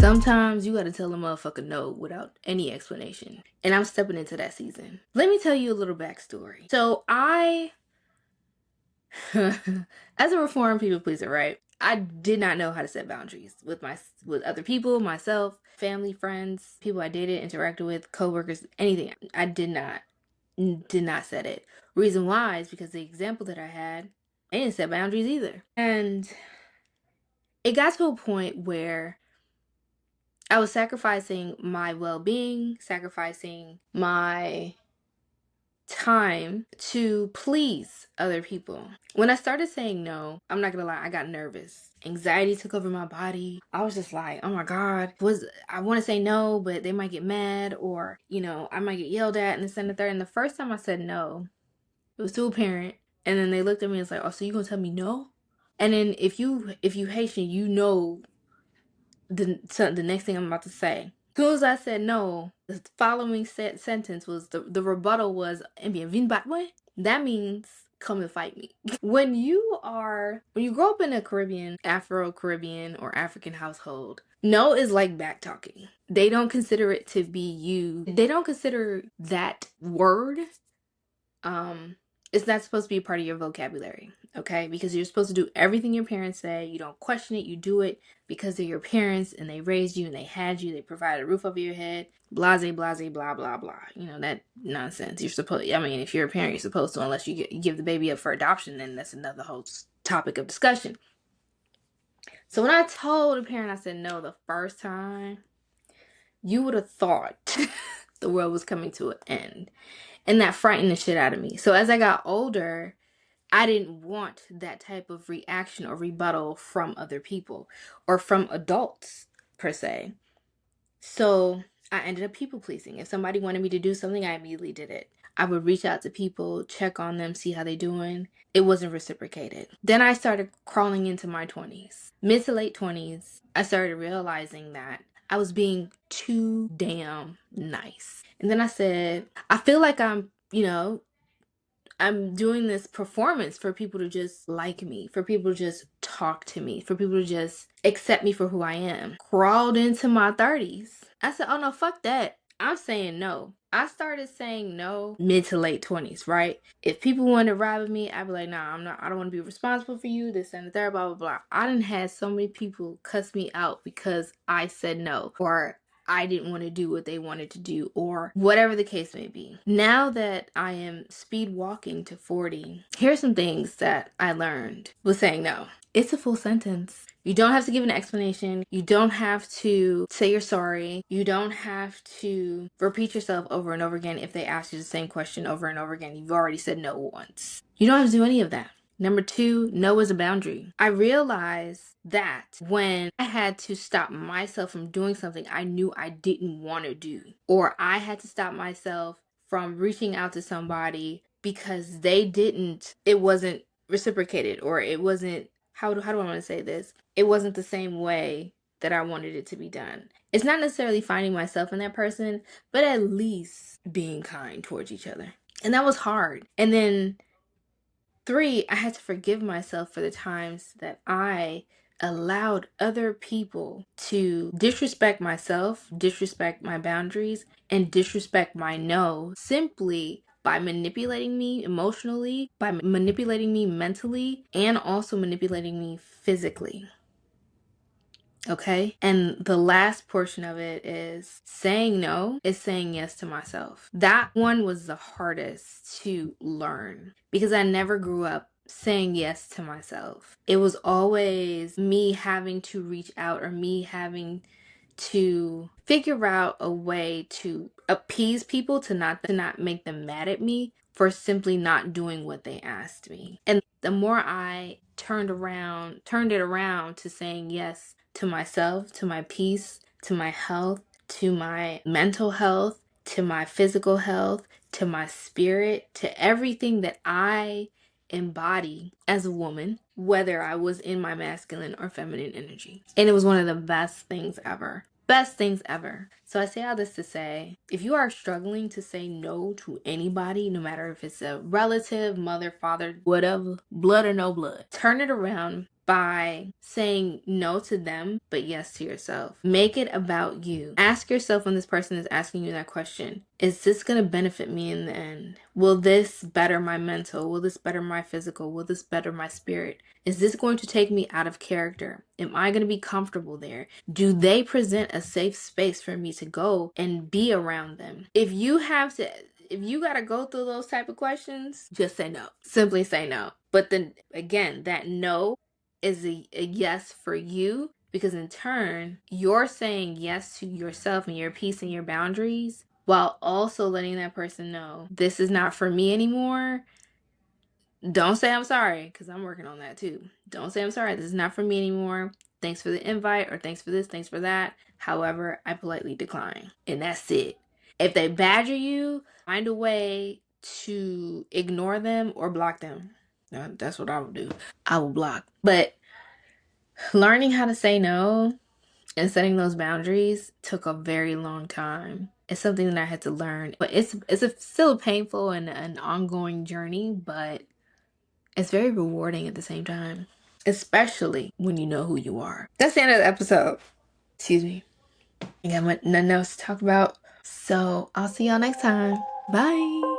Sometimes you gotta tell a motherfucker no without any explanation. And I'm stepping into that season. Let me tell you a little backstory. So as a reformed people pleaser, right? I did not know how to set boundaries with other people, myself, family, friends, people I dated, interacted with, coworkers, anything. I did not set it. Reason why is because the example that I had, I didn't set boundaries either. And it got to a point where I was sacrificing my well-being, sacrificing my time to please other people. When I started saying no, I'm not gonna lie, I got nervous. Anxiety took over my body. I was just like, oh my God, I want to say no, but they might get mad, or, I might get yelled at, and this and the third. And the first time I said no, it was to a parent, and then they looked at me and was like, oh, so you gonna tell me no? And then if you Haitian, the next thing I'm about to say. As soon as I said no, the following sentence was the rebuttal was "Eh bien, viens battre moi." That means come and fight me. When you grow up in a Afro-Caribbean or African household, no is like back talking. They don't consider it to be you. They don't consider that word it's not supposed to be a part of your vocabulary, okay? Because you're supposed to do everything your parents say. You don't question it. You do it because they're your parents and they raised you and they had you. They provided a roof over your head. Blase, blase, blah, blah, blah. That nonsense. If you're a parent, you're supposed to, unless you give the baby up for adoption, then that's another whole topic of discussion. So when I told a parent I said no the first time, you would have thought the world was coming to an end. And that frightened the shit out of me. So as I got older, I didn't want that type of reaction or rebuttal from other people or from adults per se. So I ended up people pleasing. If somebody wanted me to do something, I immediately did it. I would reach out to people, check on them, see how they doing. It wasn't reciprocated. Then I started crawling into my 20s. Mid to late 20s, I started realizing that I was being too damn nice. And then I said, I feel like I'm doing this performance for people to just like me, for people to just talk to me, for people to just accept me for who I am. Crawled into my 30s. I said, oh no, fuck that. I'm saying no. I started saying no mid to late 20s, right? If people wanted to ride with me, I'd be like, nah, I don't want to be responsible for you, this and the third, blah, blah, blah. I done had so many people cuss me out because I said no, or I didn't want to do what they wanted to do, or whatever the case may be. Now that I am speed walking to 40, here's some things that I learned with saying no. It's a full sentence. You don't have to give an explanation. You don't have to say you're sorry. You don't have to repeat yourself over and over again if they ask you the same question over and over again. You've already said no once. You don't have to do any of that. Number 2, no is a boundary. I realized that when I had to stop myself from doing something I knew I didn't want to do, or I had to stop myself from reaching out to somebody because it wasn't reciprocated, or it wasn't, how do I want to say this? It wasn't the same way that I wanted it to be done. It's not necessarily finding myself in that person, but at least being kind towards each other. And that was hard. And then 3, I had to forgive myself for the times that I allowed other people to disrespect myself, disrespect my boundaries, and disrespect my no simply by manipulating me emotionally, by manipulating me mentally, and also manipulating me physically. Okay? And the last portion of it is saying no is saying yes to myself. That one was the hardest to learn because I never grew up saying yes to myself. It was always me having to reach out, or me having to figure out a way to appease people, to not make them mad at me for simply not doing what they asked me. And the more I turned it around to saying yes to myself, to my peace, to my health, to my mental health, to my physical health, to my spirit, to everything that I embody as a woman, whether I was in my masculine or feminine energy. And it was one of the best things ever. Best things ever. So I say all this to say, if you are struggling to say no to anybody, no matter if it's a relative, mother, father, whatever, blood or no blood, turn it around by saying no to them, but yes to yourself. Make it about you. Ask yourself when this person is asking you that question, is this going to benefit me in the end? Will this better my mental? Will this better my physical? Will this better my spirit? Is this going to take me out of character? Am I going to be comfortable there? Do they present a safe space for me to go and be around them? If you got to go through those type of questions, just say no. Simply say no. But then again, that no is a yes for you, because in turn, you're saying yes to yourself and your peace and your boundaries, while also letting that person know, this is not for me anymore. Don't say I'm sorry, because I'm working on that too. Don't say I'm sorry, this is not for me anymore. Thanks for the invite, or thanks for this, thanks for that. However, I politely decline. And that's it. If they badger you, find a way to ignore them or block them. That's what I would do. I will block. But learning how to say no and setting those boundaries took a very long time. It's something that I had to learn. But still painful and an ongoing journey, but it's very rewarding at the same time, especially when you know who you are. That's the end of the episode. Excuse me. I got nothing else to talk about. So I'll see y'all next time. Bye.